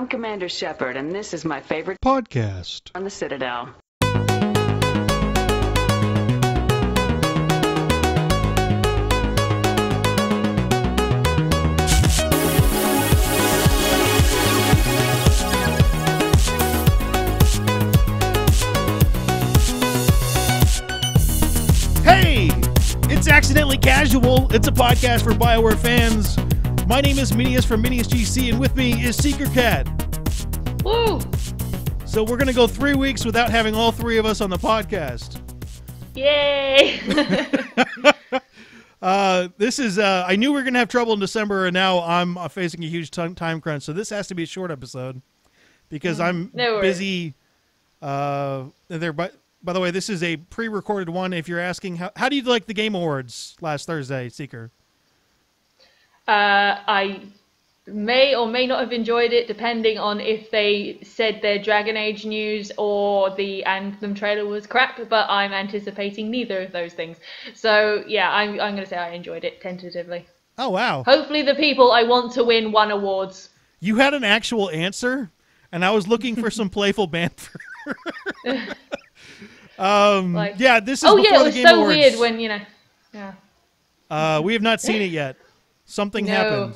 I'm Commander Shepard, and this is my favorite podcast on the Citadel. Hey! It's Accidentally Casual. It's a podcast for BioWare fans. My name is Minius from Minius GC, and with me is SeekerCat. Woo! So we're going to go 3 weeks without having all three of us on the podcast. Yay! This is, I knew we were going to have trouble in December, and now I'm facing a huge time crunch, so this has to be a short episode because I'm busy. By the way, this is a pre-recorded one. If you're asking, how do you like the Game Awards last Thursday, Seeker? I may or may not have enjoyed it, depending on if they said their Dragon Age news or the Anthem trailer was crap, but I'm anticipating neither of those things. So, yeah, I'm going to say I enjoyed it, tentatively. Oh, wow. Hopefully the people I want to win won awards. You had an actual answer, and I was looking for some playful banter. Yeah, this is before the Game Awards. It was so weird when, yeah. We have not seen it yet. Something happened.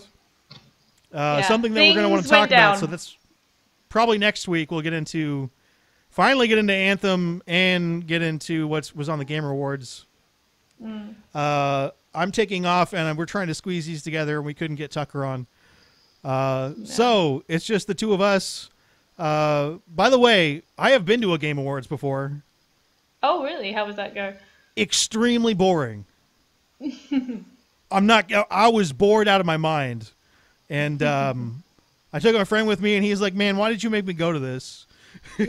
Something that Things we're going to want to talk down. about. So that's probably next week. We'll finally get into Anthem and get into what was on the Gamer Awards. I'm taking off, and we're trying to squeeze these together, and we couldn't get Tucker on. So it's just the two of us. By the way, I have been to a Game Awards before. Oh, really? How was that go? Extremely boring. I was bored out of my mind. And I took my friend with me, and he's like, man, why did you make me go to this? So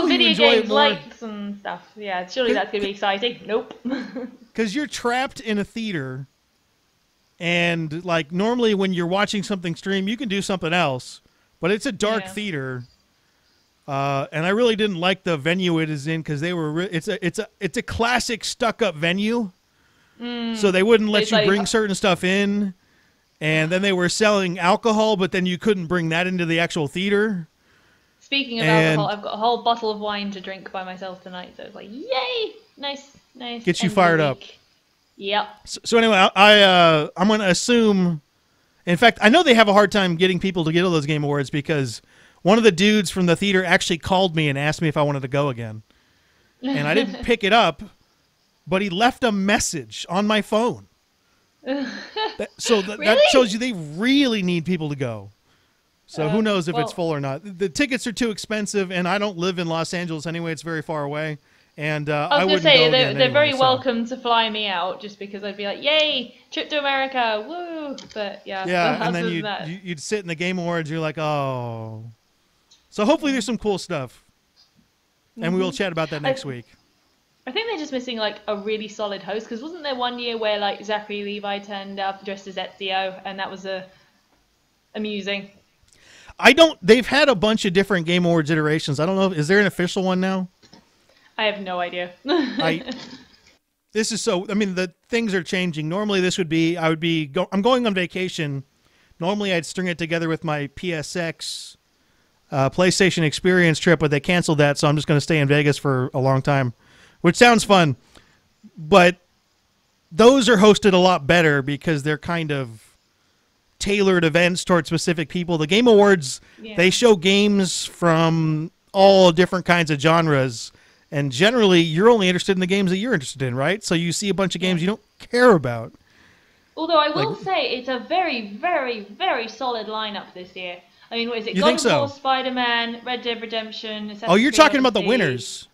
video games, lights and stuff. Yeah, surely that's going to be exciting. Nope. Because you're trapped in a theater, and like normally when you're watching something stream, you can do something else. But it's a dark theater. And I really didn't like the venue it is in because it's a classic stuck-up venue. So they wouldn't let you bring certain stuff in, and then they were selling alcohol, but then you couldn't bring that into the actual theater. Speaking of alcohol, I've got a whole bottle of wine to drink by myself tonight, so it's like, yay! Nice. Gets you fired up. Yep. So anyway, I'm going to assume, in fact, I know they have a hard time getting people to get to those Game Awards because one of the dudes from the theater actually called me and asked me if I wanted to go again. And I didn't pick it up. But he left a message on my phone. That shows you they really need people to go. So who knows if it's full or not. The tickets are too expensive, and I don't live in Los Angeles anyway. It's very far away. And I wouldn't go again they're anyway, very welcome to fly me out just because I'd be like, yay, trip to America, woo. But yeah. Yeah, and then you'd sit in the Game Awards, you're like, oh. So hopefully there's some cool stuff. And we will chat about that next week. I think they're just missing like a really solid host because wasn't there one year where like Zachary Levi turned up dressed as Ezio and that was amusing. They've had a bunch of different Game Awards iterations. I don't know. Is there an official one now? I have no idea. The things are changing. Normally this would be, I'm going on vacation. Normally I'd string it together with my PSX PlayStation Experience trip, but they canceled that. So I'm just going to stay in Vegas for a long time. Which sounds fun, but those are hosted a lot better because they're kind of tailored events towards specific people. The Game Awards, they show games from all different kinds of genres, and generally you're only interested in the games that you're interested in, right? So you see a bunch of games you don't care about. Although I will say it's a very, very, very solid lineup this year. I mean, what is it? God of War, Spider-Man, Red Dead Redemption. Oh, you're talking about the winners.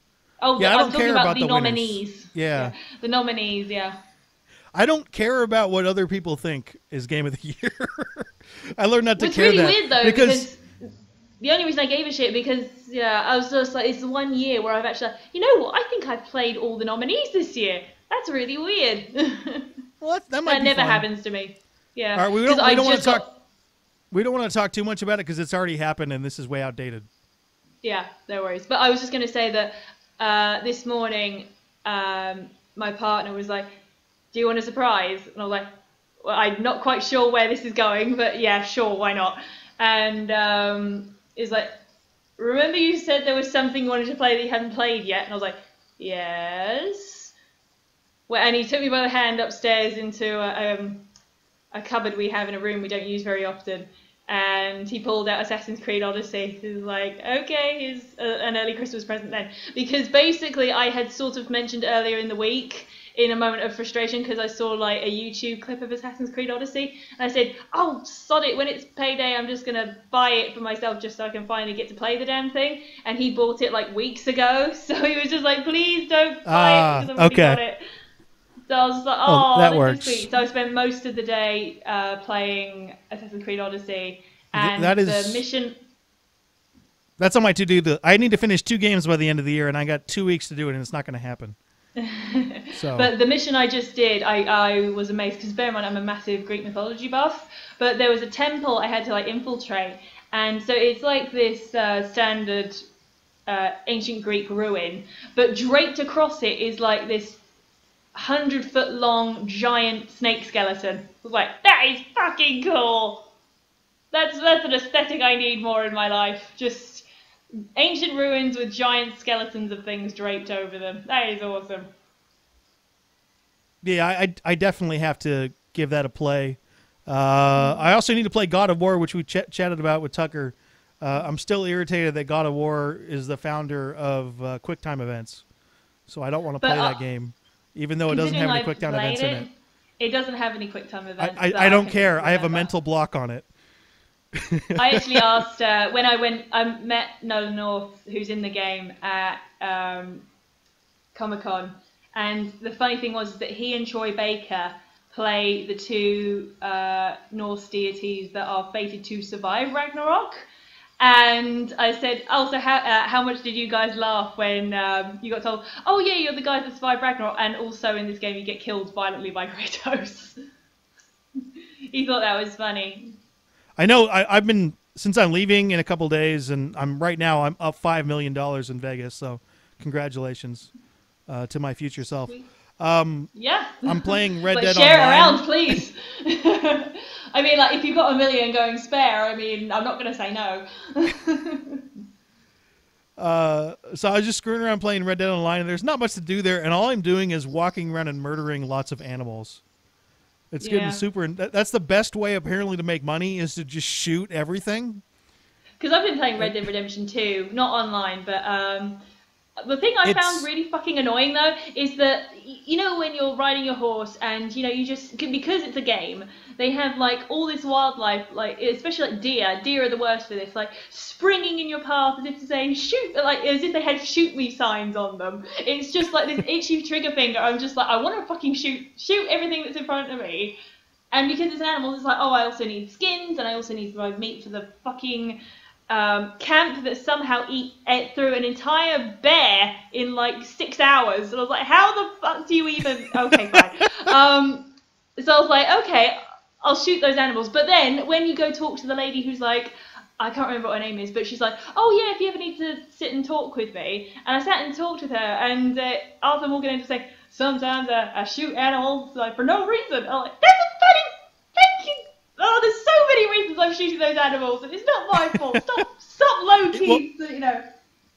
Oh, yeah, I'm talking about the nominees. Yeah. The nominees, yeah. I don't care about what other people think is Game of the Year. I learned not to care really that. It's really weird, though, because the only reason I gave a shit because, I was just like, it's the 1 year where I've actually, you know what, I think I've played all the nominees this year. That's really weird. Well, that might that be never fun. happens to me. Yeah. All right, we don't want to talk too much about it because it's already happened and this is way outdated. Yeah, no worries. But I was just going to say that this morning, my partner was like, do you want a surprise? And I was like, well, I'm not quite sure where this is going, but yeah, sure, why not? and is like, remember you said there was something you wanted to play that you hadn't played yet? And I was like, yes. Well, and he took me by the hand upstairs into a cupboard we have in a room we don't use very often. And he pulled out Assassin's Creed Odyssey. He was like, okay, here's an early Christmas present then. Because basically I had sort of mentioned earlier in the week, in a moment of frustration, because I saw like a YouTube clip of Assassin's Creed Odyssey, and I said, oh, sod it, when it's payday, I'm just going to buy it for myself just so I can finally get to play the damn thing. And he bought it like weeks ago, so he was just like, please don't buy it, because I've already got it. So I was just like, oh, that this works. is sweet. So I spent most of the day playing Assassin's Creed Odyssey, and that is... the mission... That's on my to-do. I need to finish 2 games by the end of the year, and I got 2 weeks to do it, and it's not going to happen. So. But the mission I just did, I was amazed, because bear in mind I'm a massive Greek mythology buff, but there was a temple I had to like infiltrate, and so it's like this standard ancient Greek ruin, but draped across it is like this 100-foot long giant snake skeleton. I was like, that is fucking cool. That's an aesthetic I need more in my life. Just ancient ruins with giant skeletons of things draped over them. That is awesome. Yeah, I definitely have to give that a play. I also need to play God of War, which we chatted about with Tucker. I'm still irritated that God of War is the founder of QuickTime events. So I don't want to play that game, even though it doesn't have any QuickTime events in it. It doesn't have any QuickTime events. I don't care. I have a mental block on it. I actually asked when I met Nolan North, who's in the game at Comic-Con, and the funny thing was that he and Troy Baker play the 2 Norse deities that are fated to survive Ragnarok. And I said, oh, so how much did you guys laugh when you got told, oh yeah, you're the guys that survived Ragnarok, and also in this game you get killed violently by Kratos. He thought that was funny. I know. I've been, since I'm leaving in a couple days, and I'm up $5 million in Vegas. So, congratulations to my future self. Yeah. I'm playing Red But Dead share Online. it around, please. I mean, like, if you've got $1 million going spare, I mean, I'm not going to say no. So I was just screwing around playing Red Dead Online, and there's not much to do there, and all I'm doing is walking around and murdering lots of animals. It's getting super... That's the best way, apparently, to make money, is to just shoot everything. Because I've been playing Red Dead Redemption 2, not online, but the thing I found really fucking annoying, though, is that, you know, when you're riding your horse and, you know, you just... Because it's a game, they have, like, all this wildlife, like, especially, like, deer. Deer are the worst for this. Like, springing in your path as if to say, shoot, like, as if they had shoot me signs on them. It's just, like, this itchy trigger finger. I'm just like, I want to fucking shoot everything that's in front of me. And because it's animals, it's like, oh, I also need skins, and I also need to provide meat for the fucking... camp that somehow ate through an entire bear in like 6 hours. And I was like, how the fuck do you even... Okay, fine. So I was like, okay, I'll shoot those animals. But then when you go talk to the lady who's like, I can't remember what her name is, but she's like, oh yeah, if you ever need to sit and talk with me. And I sat and talked with her, and Arthur Morgan ended up saying, sometimes I shoot animals like for no reason. I'm like, that's a funny... Thank you. Oh, there's so many reasons I'm shooting those animals, and it's not my fault. Stop low-key, you know.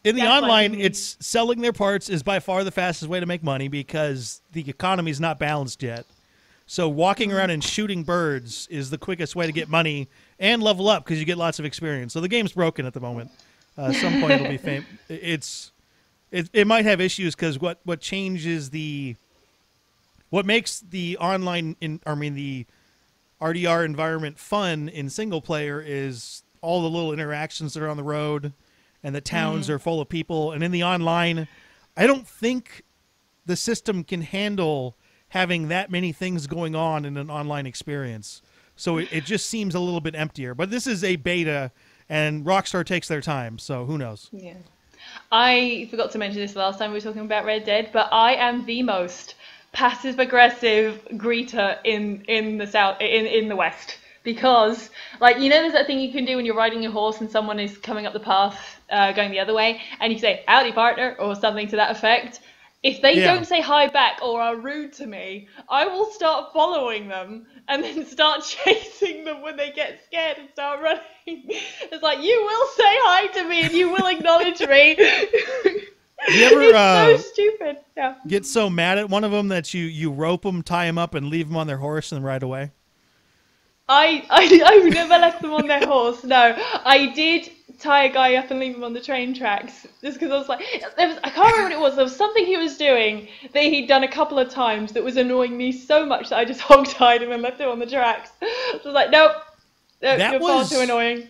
In the online, it's selling their parts is by far the fastest way to make money because the economy is not balanced yet. So walking around and shooting birds is the quickest way to get money and level up because you get lots of experience. So the game's broken at the moment. At some point, it'll be it might have issues because what changes what makes the online the RDR environment fun in single player is all the little interactions that are on the road, and the towns are full of people. And in the online, I don't think the system can handle having that many things going on in an online experience. So it just seems a little bit emptier. But this is a beta, and Rockstar takes their time, so who knows? Yeah. I forgot to mention this last time we were talking about Red Dead, but I am the most passive-aggressive greeter in the South, in the West. Because, like, you know there's that thing you can do when you're riding your horse and someone is coming up the path going the other way, and you say, howdy, partner, or something to that effect. If they Yeah. don't say hi back or are rude to me, I will start following them and then start chasing them when they get scared and start running. It's like, you will say hi to me and you will acknowledge me. You ever It's so stupid. Yeah. get so mad at one of them that you rope them, tie them up, and leave them on their horse and ride away? I've never left them on their horse. No, I did tie a guy up and leave him on the train tracks just because I was like, I can't remember what it was. There was something he was doing that he'd done a couple of times that was annoying me so much that I just hog-tied him and left him on the tracks. So I was like, nope, you're far too annoying.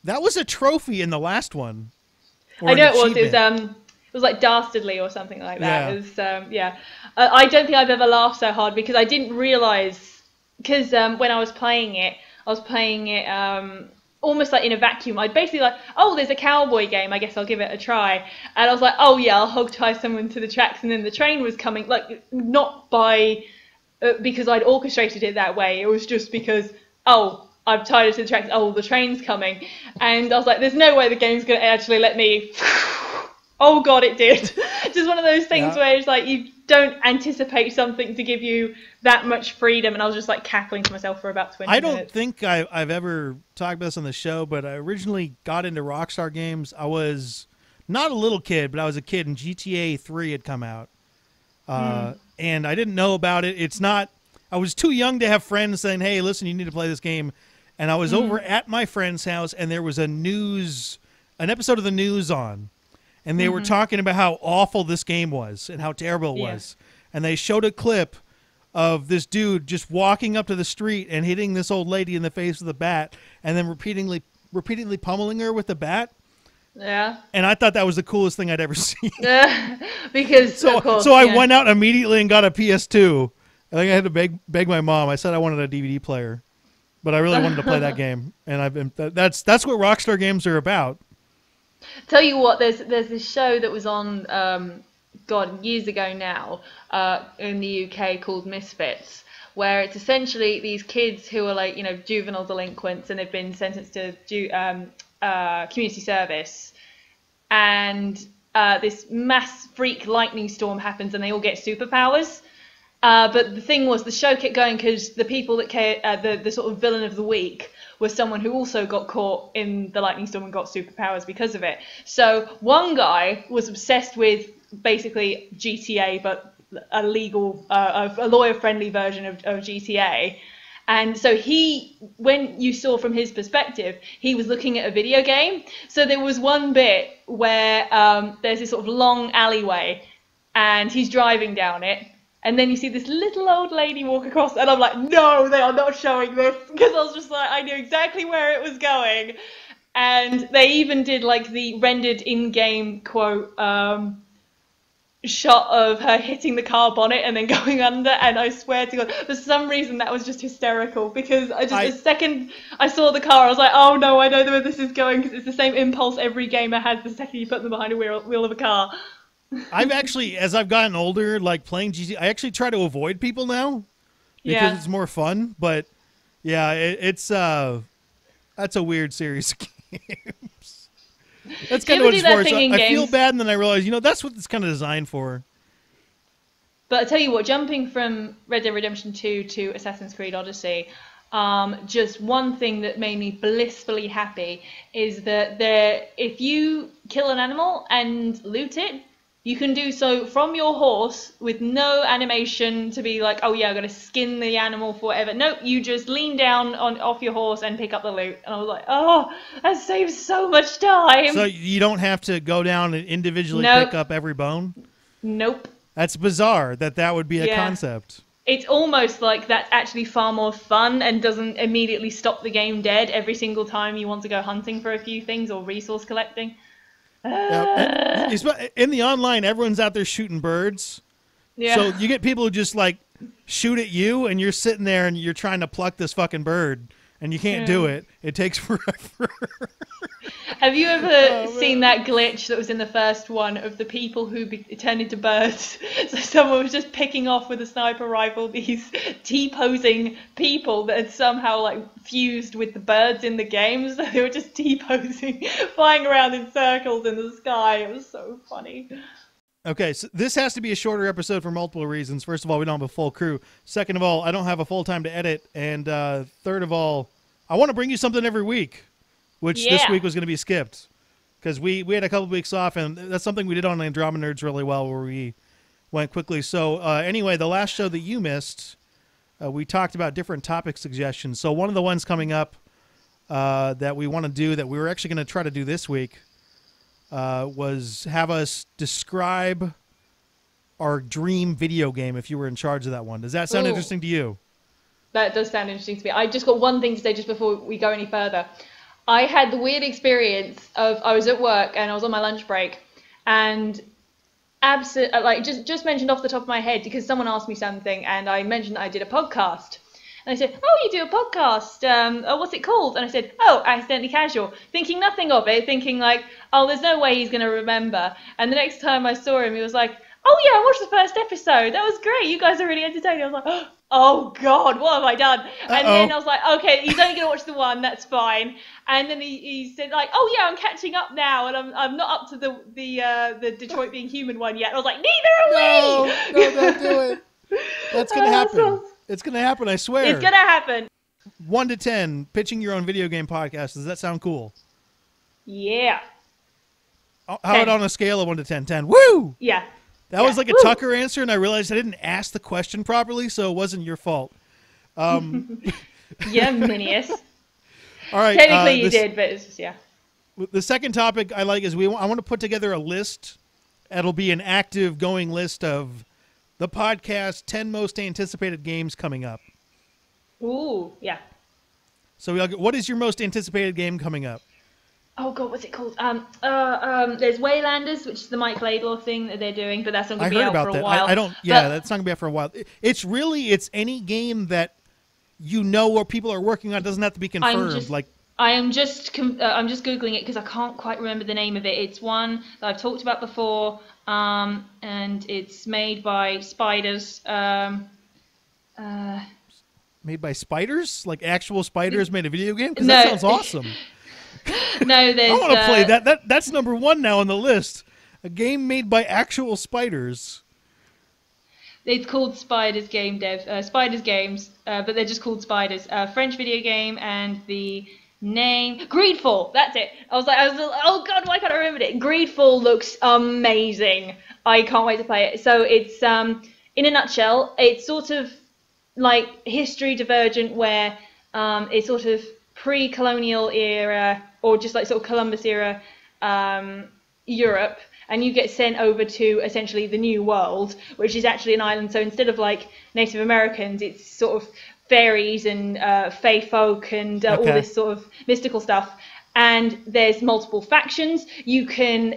That was a trophy in the last one. I know it was. It was like Dastardly or something like that. Yeah. It was, I don't think I've ever laughed so hard because I didn't realise. Because when I was playing it almost like in a vacuum. I'd basically like, oh, there's a cowboy game, I guess I'll give it a try. And I was like, oh yeah, I'll hog tie someone to the tracks, and then the train was coming, like not by because I'd orchestrated it that way. It was just because, oh, I've tied it to the tracks, oh, the train's coming. And I was like, there's no way the game's going to actually let me... Oh god, it did. Just one of those things where it's like you don't anticipate something to give you that much freedom, and I was just like cackling to myself for about 20 minutes. I don't think I've ever talked about this on the show, but I originally got into Rockstar games. I was not a little kid, but I was a kid, and GTA 3 had come out. And I didn't know about it. I was too young to have friends saying, hey, listen, you need to play this game. And I was over at my friend's house, and there was an episode of the news on. And they were talking about how awful this game was and how terrible it was. And they showed a clip of this dude just walking up to the street and hitting this old lady in the face with a bat and then repeatedly pummeling her with the bat. Yeah. And I thought that was the coolest thing I'd ever seen. Because, of course, I went out immediately and got a PS2. I think I had to beg my mom. I said I wanted a DVD player. But I really wanted to play that game. And that's what Rockstar games are about. Tell you what, there's this show that was on, years ago now, in the UK called Misfits, where it's essentially these kids who are like, juvenile delinquents, and they've been sentenced to community service, and this mass freak lightning storm happens, and they all get superpowers. But the thing was, the show kept going because the people that the sort of villain of the week was someone who also got caught in the lightning storm and got superpowers because of it. So one guy was obsessed with basically GTA, but a legal, a lawyer-friendly version of GTA. And so when you saw from his perspective, he was looking at a video game. So there was one bit where there's this sort of long alleyway, and he's driving down it. And then you see this little old lady walk across, and I'm like, no, they are not showing this, because I was just like, I knew exactly where it was going. And they even did like the rendered in-game quote shot of her hitting the car bonnet and then going under, and I swear to God, for some reason that was just hysterical, because the second I saw the car, I was like, oh no, I know where this is going, because it's the same impulse every gamer has the second you put them behind a wheel of a car. I've actually, as I've gotten older, like playing GTA, I actually try to avoid people now because it's more fun. But yeah, that's a weird series of games. That's kind of what it's for. So I feel bad, and then I realize, that's what it's kind of designed for. But I tell you what, jumping from Red Dead Redemption 2 to Assassin's Creed Odyssey, just one thing that made me blissfully happy is that if you kill an animal and loot it, you can do so from your horse with no animation to be like, oh yeah, I've got to skin the animal for whatever. Nope, you just lean down off your horse and pick up the loot. And I was like, oh, that saves so much time. So you don't have to go down and individually pick up every bone? Nope. That's bizarre that would be a concept. It's almost like that's actually far more fun and doesn't immediately stop the game dead every single time you want to go hunting for a few things or resource collecting. In the online, everyone's out there shooting birds. Yeah. So you get people who just like shoot at you, and you're sitting there and you're trying to pluck this fucking bird, and you can't do it. It takes forever. Have you ever seen that glitch that was in the first one of the people who turned into birds? So someone was just picking off with a sniper rifle these T-posing people that had somehow like fused with the birds in the games. So they were just T-posing, flying around in circles in the sky. It was so funny. Okay, so this has to be a shorter episode for multiple reasons. First of all, we don't have a full crew. Second of all, I don't have a full time to edit. And third of all, I want to bring you something every week, which this week was going to be skipped because we had a couple of weeks off, and that's something we did on Andromeda Nerds really well, where we went quickly. So anyway, the last show that you missed, we talked about different topic suggestions. So one of the ones coming up that we want to do, that we were actually going to try to do this week, was have us describe our dream video game if you were in charge of that one. Does that sound interesting to you? That does sound interesting to me. I just got one thing to say just before we go any further. I had the weird experience of I was at work and I was on my lunch break, and just mentioned off the top of my head because someone asked me something, and I mentioned that I did a podcast. And I said, "Oh, you do a podcast? What's it called?" And I said, "Oh, Accidentally Casual," thinking nothing of it, thinking like, "Oh, there's no way he's going to remember." And the next time I saw him, he was like, "Oh yeah, I watched the first episode. That was great. You guys are really entertaining." I was like, "Oh God, what have I done?" And then I was like, "Okay, he's only going to watch the one. That's fine." And then he said like, "Oh yeah, I'm catching up now, and I'm not up to the Detroit Being Human one yet." And I was like, "Neither are we." No, don't do it. That's going to happen. It's going to happen, I swear. It's going to happen. 1 to 10, pitching your own video game podcast. Does that sound cool? Yeah. How about on a scale of 1 to 10? 10. Woo! Yeah. That was like a Tucker answer, and I realized I didn't ask the question properly, so it wasn't your fault. Yeah, Minius. All right. Technically you did, but it's just, yeah. The second topic I like is I want to put together a list. It'll be an active going list of the podcast 10 most anticipated games coming up. Ooh, yeah. So what is your most anticipated game coming up? Oh God, what's it called? There's Waylanders, which is the Mike Laidlaw thing that they're doing, but that's not going to be out for a while. I don't. Yeah, that's not going to be out for a while. It's any game that you know or people are working on. It doesn't have to be confirmed. I'm just googling it because I can't quite remember the name of it. It's one that I've talked about before, and it's made by spiders. Made by spiders? Like actual spiders made a video game? Because No. that sounds awesome. No, there's. I want to play that. That's number one now on the list. A game made by actual spiders. It's called Spiders Game Dev. Spiders Games, but they're just called Spiders. French video game, and the name Greedfall. That's it. I was like, oh God, why can't I remember it? Greedfall looks amazing. I can't wait to play it. So it's in a nutshell, it's sort of like History Divergent, where it's sort of pre-colonial era, or just like sort of Columbus era Europe, and you get sent over to essentially the New World, which is actually an island. So instead of like Native Americans, it's sort of fairies and fae folk and all this sort of mystical stuff. And there's multiple factions. You can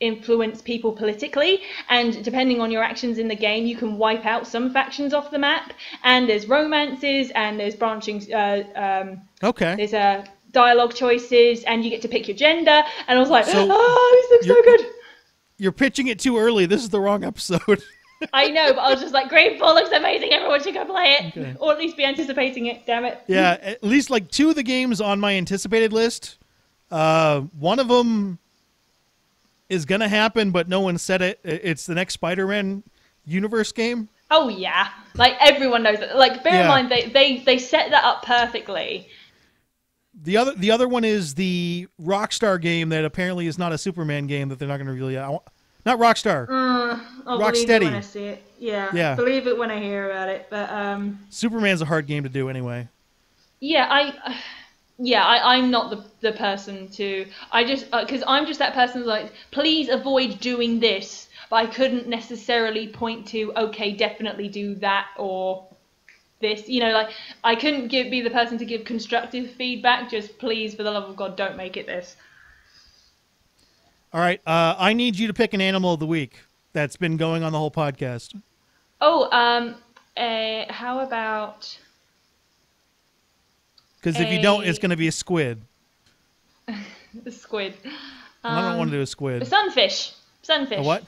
influence people politically, and depending on your actions in the game, you can wipe out some factions off the map. And there's romances, and there's branching. There's dialogue choices, and you get to pick your gender. And I was like, this looks so good. You're pitching it too early. This is the wrong episode. I know, but I was just like, Greedfall looks amazing. Everyone should go play it, or at least be anticipating it. Damn it. Yeah, at least like two of the games on my anticipated list. One of them is gonna happen, but no one said it. It's the next Spider-Man universe game. Oh yeah, like everyone knows it. Like bear in mind they set that up perfectly. The other one is the Rockstar game that apparently is not a Superman game that they're not going to really. Not Rockstar. I'll Rocksteady. Believe it when I see it. Yeah. Believe it when I hear about it. But Superman's a hard game to do anyway. I'm not the person to. I just because I'm just that person who's like, please avoid doing this, but I couldn't necessarily point to definitely do that or this. Like I couldn't be the person to give constructive feedback. Just please, for the love of God, don't make it this. All right, I need you to pick an animal of the week that's been going on the whole podcast. How about? Because if you don't, it's going to be a squid. A squid. I don't want to do a squid. A sunfish. A what?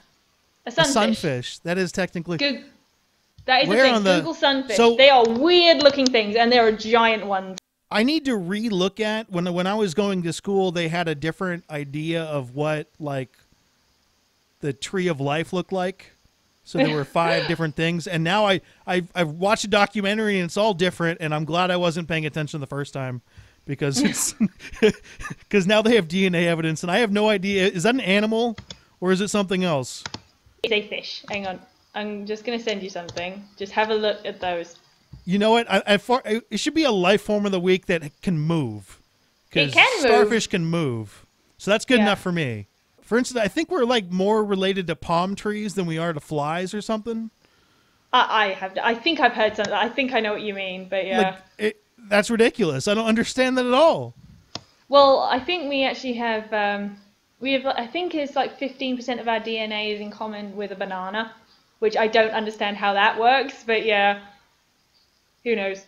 A sunfish. A sunfish. That is technically. That is the thing. Google sunfish. They are weird-looking things, and there are giant ones. I need to re-look at when I was going to school. They had a different idea of what like the tree of life looked like. So there were 5 different things, and now I've watched a documentary and it's all different, and I'm glad I wasn't paying attention the first time because it's because now they have DNA evidence, and I have no idea, is that an animal or is it something else? It's a fish. Hang on, I'm just gonna send you something. Just have a look at those. You know what? It should be a life form of the week that can move. It can move. Starfish can move, so that's good enough for me. For instance, I think we're like more related to palm trees than we are to flies or something. I think I've heard something. I think I know what you mean, but yeah. That's ridiculous. I don't understand that at all. Well, I think we actually have, I think it's like 15% of our DNA is in common with a banana, which I don't understand how that works, but yeah, who knows?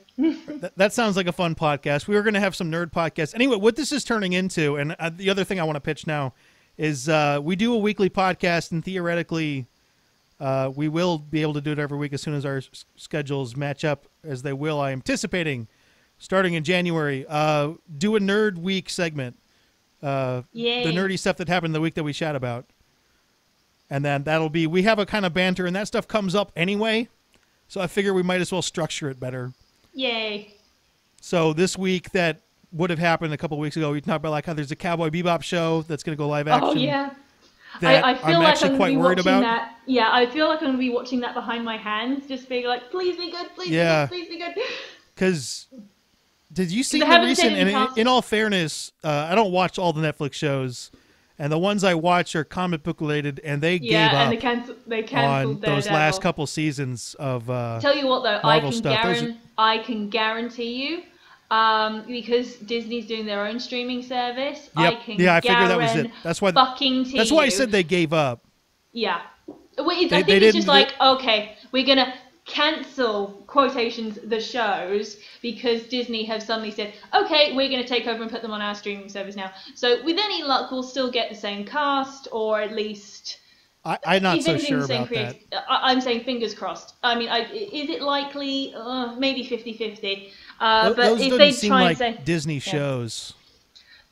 That sounds like a fun podcast. We were going to have some nerd podcasts. Anyway, what this is turning into, and the other thing I want to pitch now, is we do a weekly podcast, and theoretically we will be able to do it every week as soon as our schedules match up, as they will. I am anticipating, starting in January, do a Nerd Week segment. The nerdy stuff that happened the week that we chat about. And then that'll be, we have a kind of banter, and that stuff comes up anyway, so I figure we might as well structure it better. Yay. So this week that would have happened a couple of weeks ago, we talked about like how there's a Cowboy Bebop show that's going to go live action. Oh yeah, I feel I'm like actually I'm quite worried about. That. Yeah, I feel like I'm going to be watching that behind my hands, just being like, please be good, please be good, please be good. Because did you see the recent? And in all fairness, I don't watch all the Netflix shows, and the ones I watch are comic book related, and they gave up. And they canceled on those last couple seasons of. Tell you what though, Marvel stuff. I can guarantee you. Because Disney's doing their own streaming service, yep. I figured that was it. That's why I said they gave up. Yeah. I think it's just like, okay, we're going to cancel, quotations, the shows, because Disney have suddenly said, okay, we're going to take over and put them on our streaming service now. So with any luck, we'll still get the same cast, or at least... I'm not so sure about that. I'm saying fingers crossed. I mean, is it likely? Maybe 50-50. But those if don't they seem try like and say Disney shows.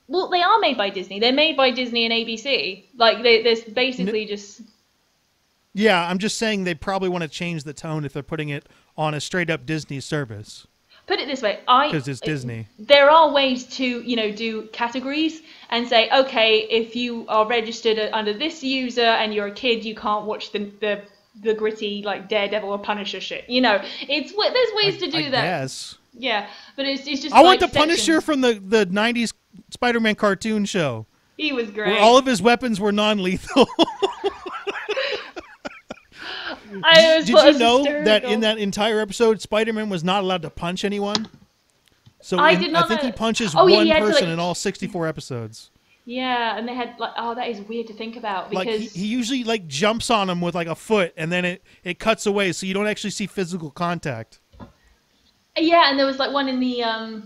Well, they are made by Disney. They're made by Disney and ABC. Like there's basically just. Yeah, I'm just saying they probably want to change the tone if they're putting it on a straight up Disney service. Put it this way, because it's Disney. There are ways to do categories and say, okay, if you are registered under this user and you're a kid, you can't watch the gritty like Daredevil or Punisher shit. There's ways to do that. Yes. Yeah, but it's just. I want the Punisher from the '90s Spider-Man cartoon show. He was great. Where all of his weapons were non-lethal. Did you know that in that entire episode, Spider-Man was not allowed to punch anyone? So I think he punches one person in all 64 episodes. Yeah, and they had that is weird to think about, because like he usually jumps on him with like a foot, and then it cuts away, so you don't actually see physical contact. Yeah, and there was one in the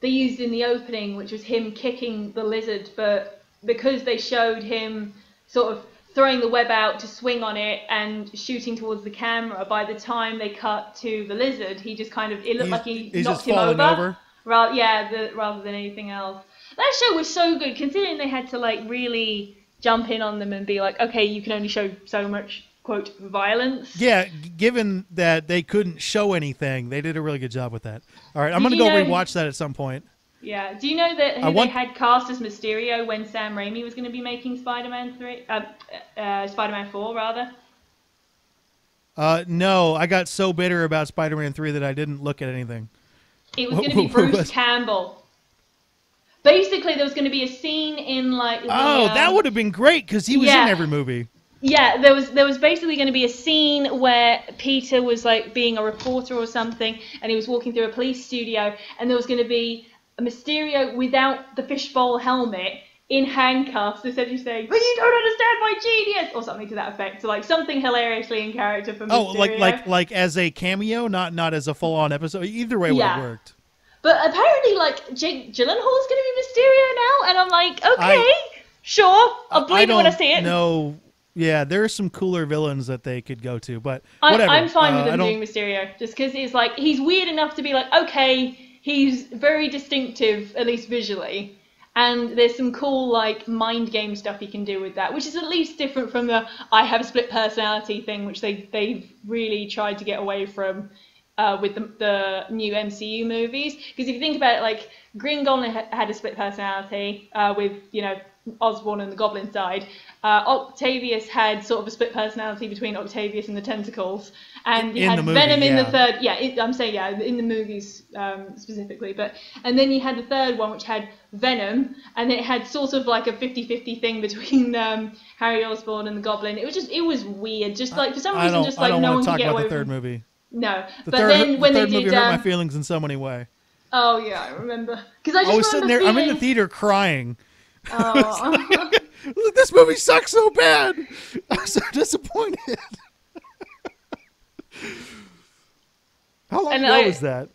they used in the opening, which was him kicking the lizard, but because they showed him sort of throwing the web out to swing on it and shooting towards the camera, by the time they cut to the lizard, he just it looked like he knocked him over. Rather than anything else. That show was so good, considering they had to really jump in on them and be like, okay, you can only show so much, quote, violence. Yeah, given that they couldn't show anything, they did a really good job with that. All right, I'm going to go rewatch that at some point. Yeah. Do you know that they had cast as Mysterio when Sam Raimi was going to be making Spider-Man 4, rather? No, I got so bitter about Spider-Man 3 that I didn't look at anything. It was going to be Bruce Campbell. Basically, there was going to be a scene in that would have been great, because he was in every movie. Yeah, there was basically going to be a scene where Peter was being a reporter or something, and he was walking through a police studio, and there was going to be a Mysterio without the fishbowl helmet, in handcuffs, essentially saying, "But you don't understand my genius," or something to that effect. So something hilariously in character for Mysterio. Oh, like as a cameo, not as a full-on episode. Either way would have worked. But apparently, Jake Gyllenhaal's going to be Mysterio now, and I'm like, okay, sure, I'll believe it when I see it. No, yeah, there are some cooler villains that they could go to, but whatever. I'm fine with them doing Mysterio, just because it's he's weird enough to be okay, he's very distinctive, at least visually, And there's some cool like mind game stuff you can do with that, which is at least different from the I have a split personality thing, which they've really tried to get away from with the new MCU movies. Because if you think about it, like Green Goblin had a split personality with, you know, Osborn and the Goblin side. Octavius had sort of a split personality between Octavius and the Tentacles, and you had Venom in the third. I'm saying in the movies specifically, and then you had the third one which had Venom, and it had sort of like a 50-50 thing between Harry Osborn and the Goblin. It was weird, just like for some reason, just like no one could get away from the third movie. No, then when they did, movie hurt my feelings in so many ways. Oh yeah, I remember because I was sitting there. I'm in the theater crying. Oh. This movie sucks so bad. I'm so disappointed. How long ago was that?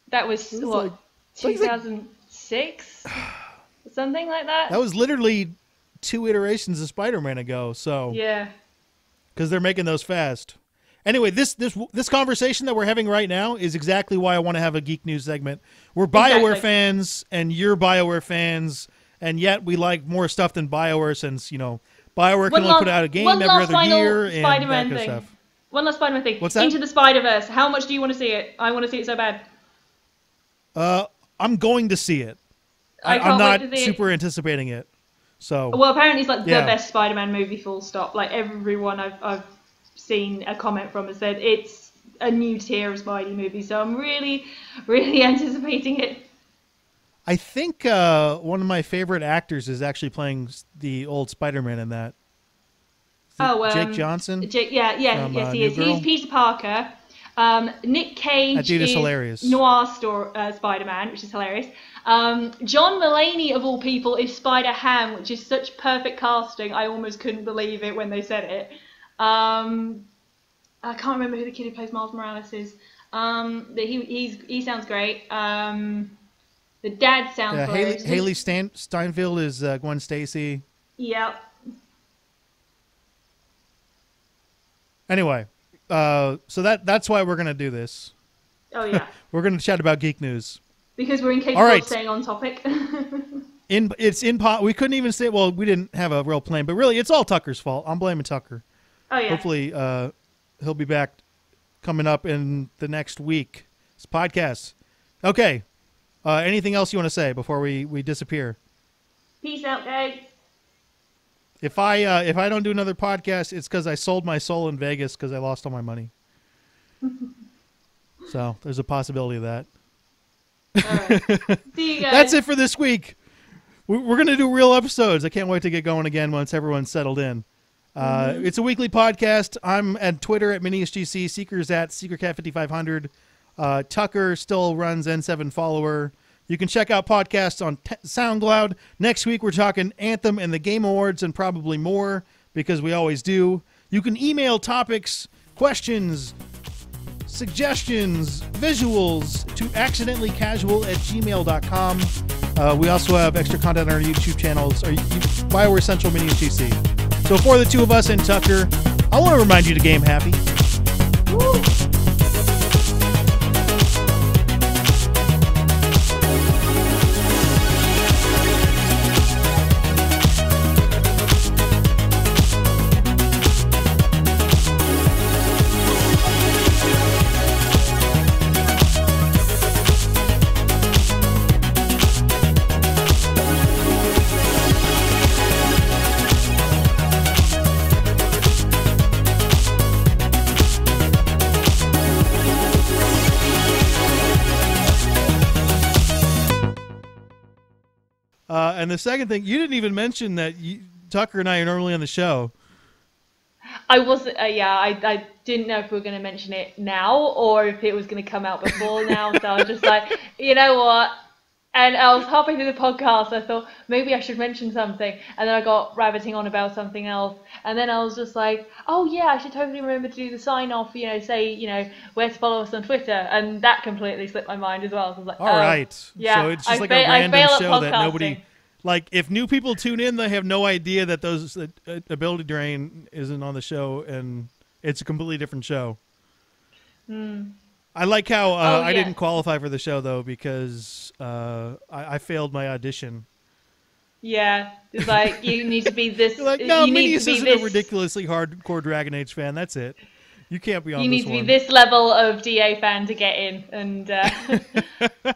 That was what, 2006? Something like that? That was literally 2 iterations of Spider-Man ago. So yeah, because they're making those fast. Anyway, this conversation that we're having right now is exactly why I want to have a Geek News segment. We're BioWare fans, and you're BioWare fans. And yet we like more stuff than BioWare, since, you know, BioWare can only put out a game every other year and that kind of stuff. One last Spider-Man thing. What's that? Into the Spider-Verse. How much do you want to see it? I want to see it so bad. I'm going to see it. I'm not super anticipating it. So. Well, apparently it's like the best Spider-Man movie, full stop. Like everyone I've seen a comment from has said it's a new tier of Spidey movie. So I'm really, really anticipating it. I think one of my favorite actors is actually playing the old Spider-Man in that. Jake Johnson? Yes, he is. He's Peter Parker. Nick Cage that dude is hilarious. Noir Spider-Man, which is hilarious. John Mulaney, of all people, is Spider-Ham, which is such perfect casting. I almost couldn't believe it when they said it. I can't remember who the kid who plays Miles Morales is. He sounds great. The dad sounds hilarious. Haley Steinfeld is Gwen Stacy. Yep. Anyway, so that's why we're going to do this. Oh, yeah. We're going to chat about Geek News. Because we're incapable of staying on topic. We couldn't even say, well, we didn't have a real plan, but really it's all Tucker's fault. I'm blaming Tucker. Oh, yeah. Hopefully he'll be back coming up in the next week's podcast. Okay. Anything else you want to say before we disappear? Peace out, guys. If I don't do another podcast, it's because I sold my soul in Vegas because I lost all my money. So there's a possibility of that. All right. See you guys. That's it for this week. We're going to do real episodes. I can't wait to get going again once everyone's settled in. It's a weekly podcast. I'm at Twitter at MiniusGC, Seekers at SeekerCat5500. Tucker still runs N7 Follower. You can check out podcasts on SoundCloud. Next week, we're talking Anthem and the Game Awards and probably more, because we always do. You can email topics, questions, suggestions, visuals to accidentallycasual@gmail.com. We also have extra content on our YouTube channels, BioWare Central, Minius GC. So for the two of us and Tucker, I want to remind you to game happy. Woo! And the second thing, you didn't even mention that Tucker and I are normally on the show. I wasn't, I didn't know if we were going to mention it now or if it was going to come out before now. So I was just like, you know what? And I was halfway through the podcast. I thought maybe I should mention something. And then I got rabbiting on about something else. And then I was just like, oh, yeah, I should totally remember to do the sign off, say, where to follow us on Twitter. And that completely slipped my mind as well. So I was like, all right. Yeah, so it's just like a random show that nobody... Like, if new people tune in, they have no idea that those Ability Drain isn't on the show, and it's a completely different show. I like how I didn't qualify for the show, though, because I failed my audition. Yeah, it's like you need to be this. You're like, no, you need Minius to be isn't this. a ridiculously hardcore Dragon Age fan. That's it. You can't be on You this need to be one. this level of DA fan to get in, and